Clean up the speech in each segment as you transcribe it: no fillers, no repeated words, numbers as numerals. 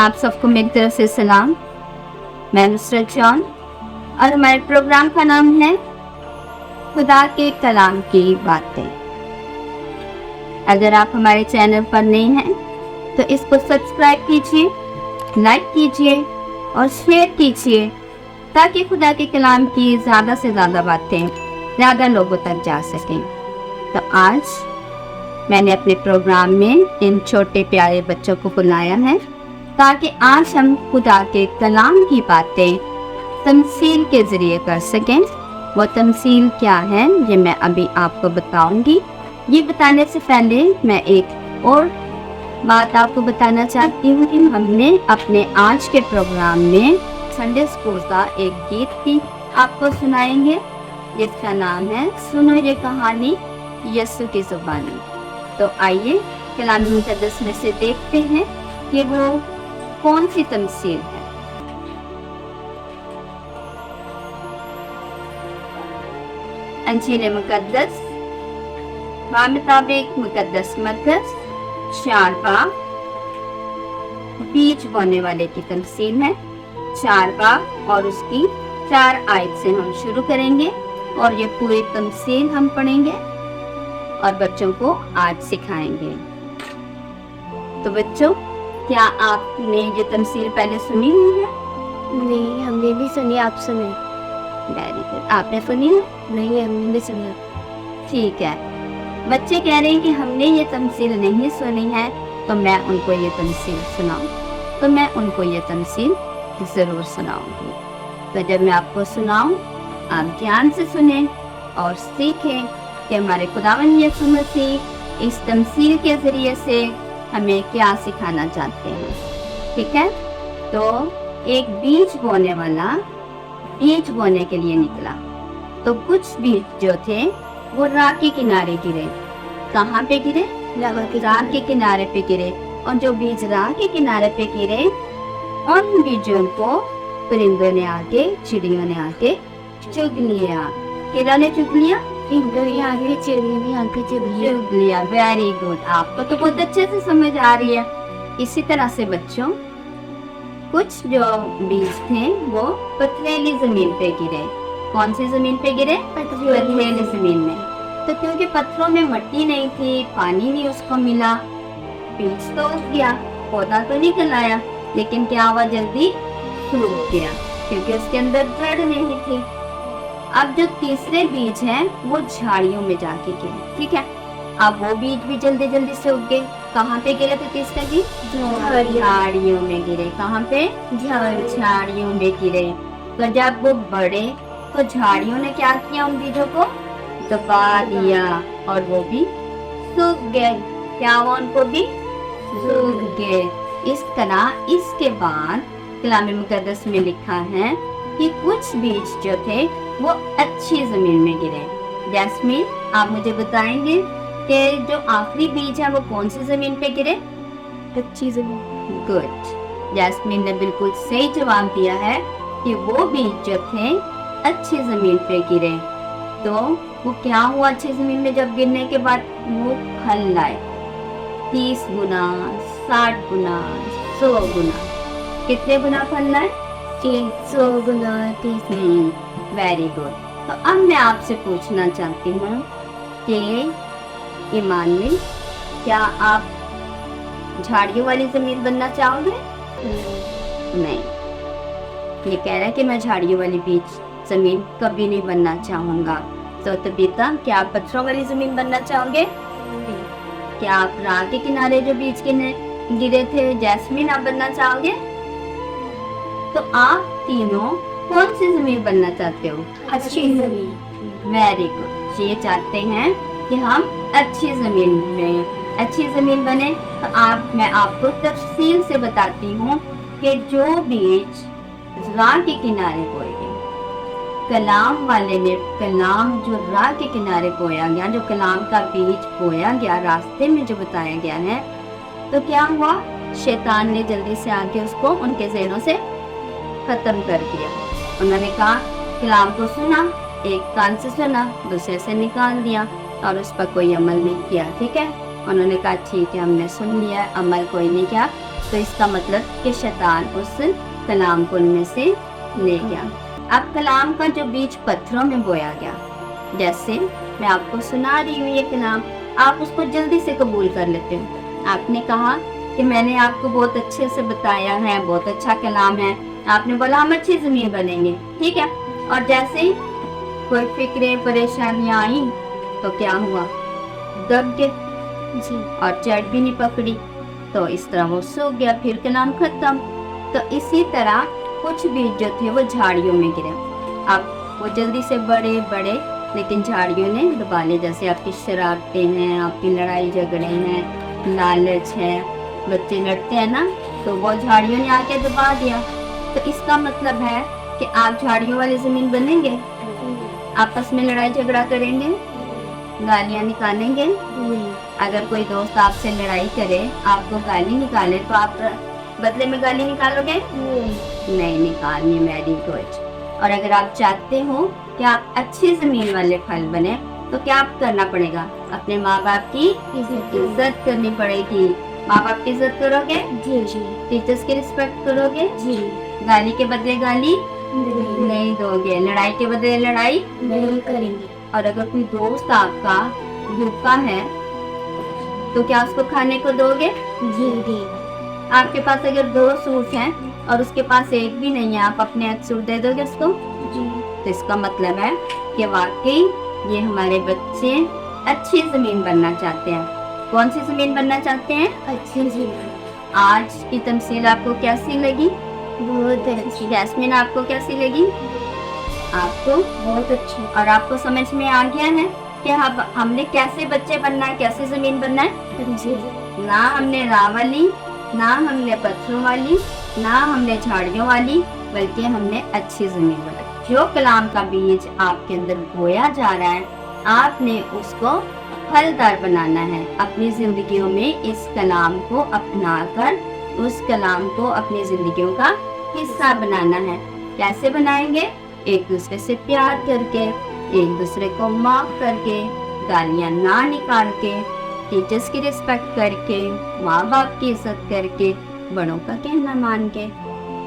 आप सबको मेरी तरफ से सलाम। मैं नुसरत जॉन और हमारे प्रोग्राम का नाम है खुदा के कलाम की बातें। अगर आप हमारे चैनल पर नए हैं तो इसको सब्सक्राइब कीजिए, लाइक कीजिए और शेयर कीजिए ताकि खुदा के कलाम की ज़्यादा से ज़्यादा बातें ज़्यादा लोगों तक जा सकें। तो आज मैंने अपने प्रोग्राम में इन छोटे प्यारे बच्चों को बुलाया है ताकि आज हम खुदा के कलाम की बातें तमसील के ज़रिए कर सकें। वो तमसील क्या है ये मैं अभी आपको बताऊंगी। ये बताने से पहले मैं एक और बात आपको बताना चाहती हूँ कि हमने अपने आज के प्रोग्राम में संडे स्कूल का एक गीत भी आपको सुनाएंगे जिसका नाम है सुनो ये कहानी यीशु की ज़ुबानी। तो आइए कलाम मुक़द्दस में से देखते हैं कि वो कौन सी तमसील है। अंजील मुक़द्दस मुताबिक मुक़द्दस मरकज़ 4 बाब बीज बोने वाले की तमसील है। 4 बाब और उसकी 4 आयत से हम शुरू करेंगे और ये पूरी तमसील हम पढ़ेंगे और बच्चों को आज सिखाएंगे। तो बच्चों, क्या आपने ये तमसील पहले सुनी हुई है? नहीं, हमने भी सुनी। आप सुने? Very good. आपने सुनी है? नहीं, हमने भी सुनी। ठीक है। बच्चे कह रहे हैं कि हमने ये तमसील नहीं सुनी है तो मैं उनको ये तमसील सुनाऊं। तो मैं उनको ये तमसील ज़रूर सुनाऊंगी। तो जब मैं आपको सुनाऊं आप ध्यान से सुने और सीखें कि हमारे खुदावंद यीशु मसीह इस तमसील के ज़रिए से हमें क्या सिखाना चाहते हैं। ठीक है। तो एक बीज बोने वाला बीज बोने के लिए निकला तो कुछ बीज जो थे वो राह के किनारे गिरे। कहाँ पे गिरे? राह के किनारे पे गिरे। और जो बीज राह के किनारे पे गिरे उन बीजों को परिंदों ने आके चिड़ियों ने आके चुग लिया। किराने चुग लिया? आगे चिड़िया आगे चुग लिया। Very good. आपको तो बहुत अच्छे से समझ आ रही है। इसी तरह से बच्चों कुछ जो बीज थे वो पथरीली जमीन पे गिरे। कौन सी जमीन पे गिरे? पथरीली जमीन में। तो क्योंकि पत्थरों में मिट्टी नहीं थी, पानी नहीं उसको मिला, बीज तो उग गया, पौधा तो निकल आया, लेकिन क्या हुआ? जल्दी सूख गया क्योंकि उसके अंदर जड़ नहीं थी। अब जो तीसरे बीज हैं वो झाड़ियों में जाके गिरे। ठीक है। अब वो बीज भी जल्दी जल्दी से उग गए। कहाँ पे गिरे थे तीसरे बीज? झाड़ियों में गिरे। कहाँ पे? झाड़ियों में गिरे। तो जब वो बढ़े तो झाड़ियों ने क्या किया? उन बीजों को दबा दिया और वो भी सूख गए। क्या हुआ? उनको भी सूख गए। इस तरह इसके बाद कलाम मुक़द्दस में लिखा है कि कुछ बीज जो थे वो अच्छी जमीन में गिरे। जैस्मीन, आप मुझे बताएंगे कि जो आखिरी बीज है वो कौन सी जमीन पे गिरे? अच्छी जमीन। गुड। जैस्मीन ने बिल्कुल सही जवाब दिया है कि वो बीज जो थे अच्छी जमीन पे गिरे। तो वो क्या हुआ? अच्छी जमीन में जब गिरने के बाद वो फल लाए। 30 गुना, 60 गुना, 100 गुना। कितने गुना फल लाए? 100 गुना 30। Very good. तो अब मैं आपसे पूछना चाहती हूँ कि ईमान में क्या आप झाड़ियों वाली जमीन बनना चाहोगे? नहीं। ये कह रहा है कि मैं झाड़ियों वाली बीज जमीन कभी नहीं बनना चाहूँगा। तो तबीता, क्या आप पत्थरों वाली जमीन बनना चाहोगे? क्या आप राह के किनारे जो बीज गिरे थे जैस्मीन आप बनना चाहोगे? तो आप तीनों कौन सी जमीन बनना चाहते हो? अच्छी जमीन। Very good. ये चाहते हैं कि हम अच्छी जमीन बने। तो मैं आपको तफसील से बताती हूँ कि जो बीज राह के किनारे बोए गए, कलाम वाले ने कलाम जो राह के किनारे बोया गया, जो कलाम का बीज बोया गया रास्ते में जो बताया गया है, तो क्या हुआ? शैतान ने जल्दी से आके उसको उनके ज़हनों से खत्म कर दिया। उन्होंने कहा कलाम को सुना, एक कान से सुना, दूसरे से निकाल दिया और उस पर कोई अमल नहीं किया। ठीक है। उन्होंने कहा ठीक है, हमने सुन लिया, अमल कोई नहीं किया, तो इसका मतलब कि शैतान उस कलाम को उनमें से ले गया। अब कलाम का जो बीज पत्थरों में बोया गया, जैसे मैं आपको सुना रही हूँ ये कलाम, आप उसको जल्दी से कबूल कर लेते हो। आपने कहा कि मैंने आपको बहुत अच्छे से बताया है, बहुत अच्छा कलाम है, आपने बोला हम अच्छी जमीन बनेंगे, ठीक है। और जैसे ही कोई फिक्रें परेशानियां आई तो क्या हुआ, दब गए जी और जड़ भी नहीं पकड़ी, तो इस तरह वो सूख गया, फिर कलाम खत्म। तो इसी तरह कुछ बीज जो थे वो झाड़ियों में गिरे। अब वो जल्दी से बड़े बड़े, लेकिन झाड़ियों ने दबा लिए। जैसे आपकी शरारतें हैं, आपकी लड़ाई झगड़े हैं, लालच है, बच्चे लड़ते हैं ना, तो वो झाड़ियों ने आके दबा दिया। तो इसका मतलब है कि आप झाड़ियों वाली जमीन बनेंगे, आपस में लड़ाई झगड़ा करेंगे, गालियां निकालेंगे। नहीं अगर कोई दोस्त आपसे लड़ाई करे, आपको गाली निकाले, तो आप बदले में गाली निकालोगे? नहीं निकालनी, वेरी गुड। और अगर आप चाहते हो कि आप अच्छी जमीन वाले फल बने, तो क्या आप करना पड़ेगा, अपने माँ बाप की इज्जत करनी पड़ेगी। माँ बाप की इज्जत करोगे, जी जी टीचर्स की रिस्पेक्ट करोगे, जी गाली के बदले गाली नहीं नहीं दोगे, लड़ाई के बदले लड़ाई। नहीं करेंगे। और अगर कोई दोस्त आपका भूखा है तो क्या उसको खाने को दोगे? जी जी आपके पास अगर 2 सूट हैं और उसके पास एक भी नहीं है, आप अपने एक सूट दे दोगे उसको? जी तो इसका मतलब है कि वाकई ये हमारे बच्चे अच्छी जमीन बनना चाहते हैं। कौन सी जमीन बनना चाहते हैं? अच्छी जी आज की तमसील आपको कैसी लगी? बहुत अच्छी जैस्मिन आपको कैसी लगी? आपको बहुत अच्छी और आपको समझ में आ गया है कि हमने कैसे बच्चे बनना है, कैसे जमीन बनना है। जी ना हमने राह वाली, ना हमने पत्थरों वाली, ना हमने झाड़ियों वाली, बल्कि हमने अच्छी जमीन बनाई। जो कलाम का बीज आपके अंदर बोया जा रहा है, आपने उसको फलदार बनाना है। अपनी जिंदगियों में इस कलाम को अपनाकर उस कलाम को अपनी जिंदगियों का हिस्सा बनाना है। कैसे बनाएंगे? एक दूसरे से प्यार करके, एक दूसरे को माफ करके, गालियां ना निकाल के, टीचर्स की रिस्पेक्ट करके, माँ बाप की इज्जत करके, बड़ों का कहना मान के।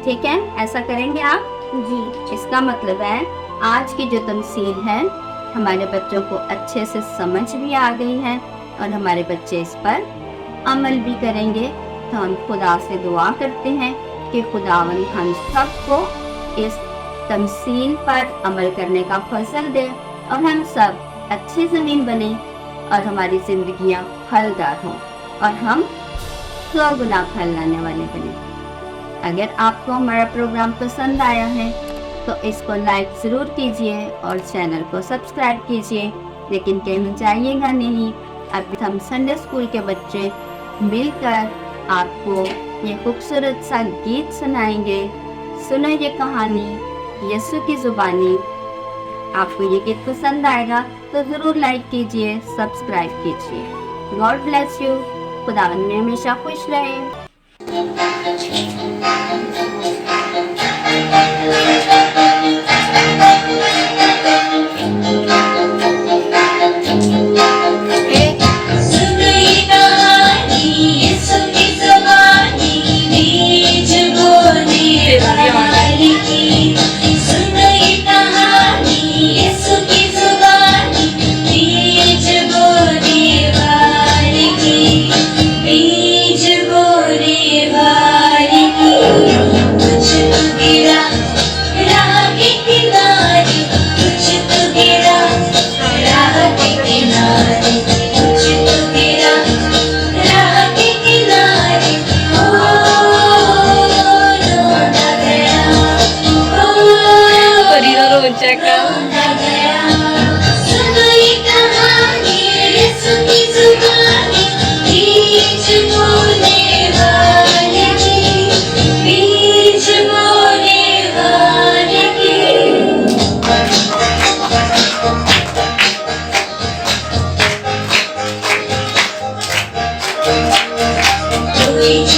ठीक है, ऐसा करेंगे आप? जी इसका मतलब है आज की जो तमसील है हमारे बच्चों को अच्छे से समझ भी आ गई है और हमारे बच्चे इस पर अमल भी करेंगे। तो हम खुदा से दुआ करते हैं कि खुदावंद हम सबको इस तमसील पर अमल करने का फजल दे और हम सब अच्छी ज़मीन बने और हमारी ज़िंदगियाँ फलदार हों और हम 100 गुना फल लाने वाले बने। अगर आपको हमारा प्रोग्राम पसंद आया है तो इसको लाइक ज़रूर कीजिए और चैनल को सब्सक्राइब कीजिए, लेकिन कहीं जाइएगा नहीं। अभी हम संडे स्कूल के बच्चे मिलकर आपको ये खूबसूरत सा गीत सुनाएंगे। सुनो ये कहानी यीशु की ज़ुबानी। आपको ये गीत पसंद आएगा तो ज़रूर लाइक कीजिए, सब्सक्राइब कीजिए। God bless you. खुदा में हमेशा खुश रहे। We